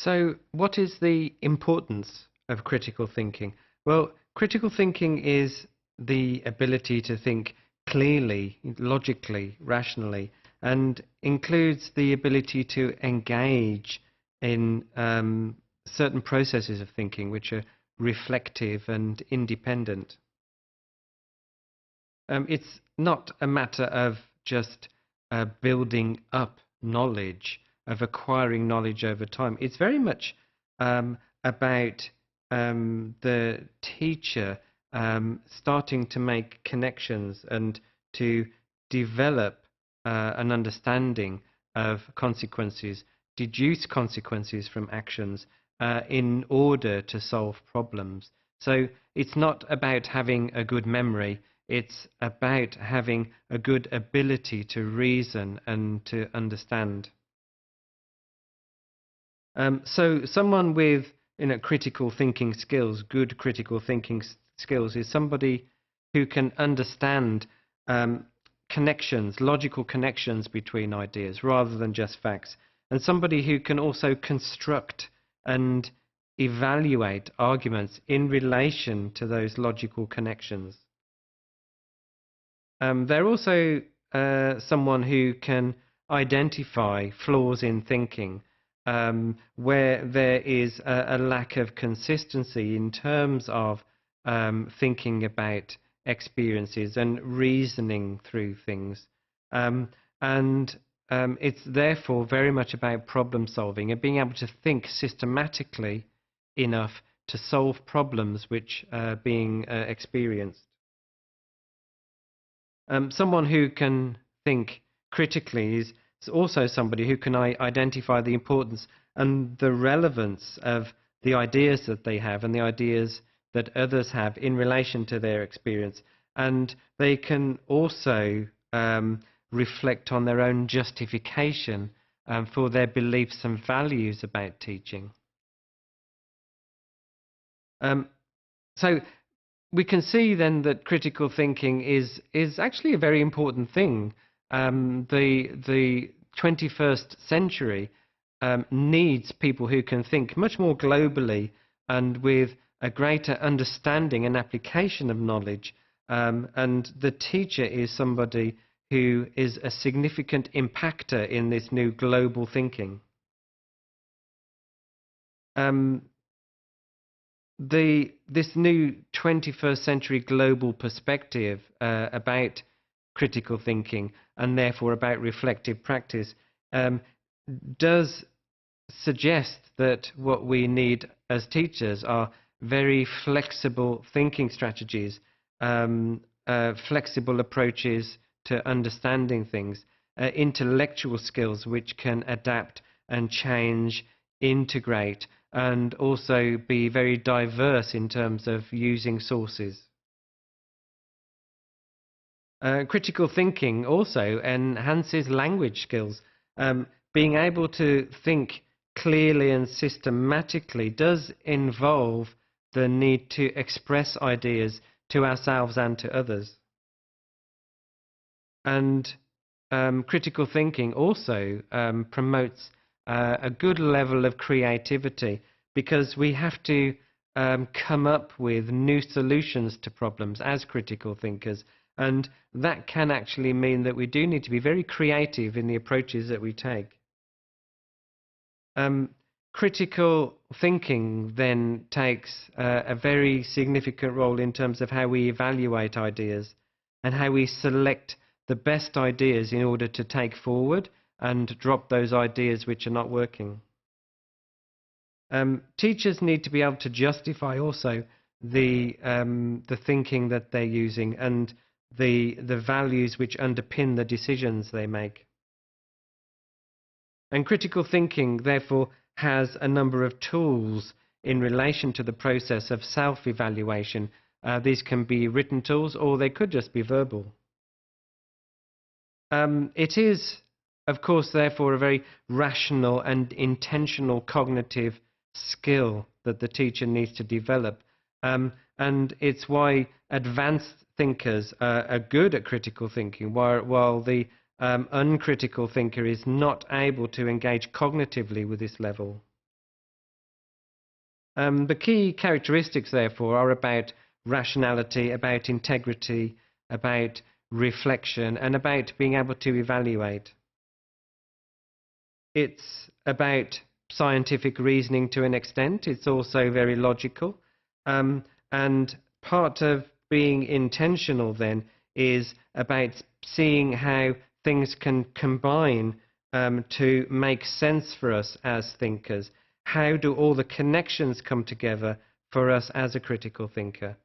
So, what is the importance of critical thinking? Well, critical thinking is the ability to think clearly, logically, rationally, and includes the ability to engage in certain processes of thinking which are reflective and independent. It's not a matter of just building up knowledge, of acquiring knowledge over time. It's very much about the teacher starting to make connections and to develop an understanding of consequences, deduce consequences from actions in order to solve problems. So it's not about having a good memory. It's about having a good ability to reason and to understand. So someone with critical thinking skills, good critical thinking skills, is somebody who can understand connections, logical connections between ideas rather than just facts, and somebody who can also construct and evaluate arguments in relation to those logical connections. They're also someone who can identify flaws in thinking where there is a lack of consistency in terms of thinking about experiences and reasoning through things. It's therefore very much about problem solving and being able to think systematically enough to solve problems which are being experienced. Someone who can think critically is also somebody who can identify the importance and the relevance of the ideas that they have and the ideas that others have in relation to their experience. And they can also reflect on their own justification for their beliefs and values about teaching. So we can see then that critical thinking is actually a very important thing. The 21st century needs people who can think much more globally and with a greater understanding and application of knowledge. And the teacher is somebody who is a significant impactor in this new global thinking. This new 21st century global perspective about critical thinking and therefore about reflective practice does suggest that what we need as teachers are very flexible thinking strategies, flexible approaches to understanding things, intellectual skills which can adapt and change, integrate, and also be very diverse in terms of using sources. Critical thinking also enhances language skills. Being able to think clearly and systematically does involve the need to express ideas to ourselves and to others. And critical thinking also promotes a good level of creativity, because we have to come up with new solutions to problems as critical thinkers, and that can actually mean that we do need to be very creative in the approaches that we take. Critical thinking then takes a very significant role in terms of how we evaluate ideas and how we select the best ideas in order to take forward and drop those ideas which are not working. Teachers need to be able to justify also the thinking that they're using and the values which underpin the decisions they make. And critical thinking, therefore, has a number of tools in relation to the process of self-evaluation. These can be written tools, or they could just be verbal. It is, of course, therefore, a very rational and intentional cognitive skill that the teacher needs to develop. And it's why advanced thinkers are good at critical thinking, while the uncritical thinker is not able to engage cognitively with this level. The key characteristics, therefore, are about rationality, about integrity, about reflection, and about being able to evaluate. It's about scientific reasoning to an extent. It's also very logical. And part of being intentional then is about seeing how things can combine to make sense for us as thinkers. How do all the connections come together for us as a critical thinker?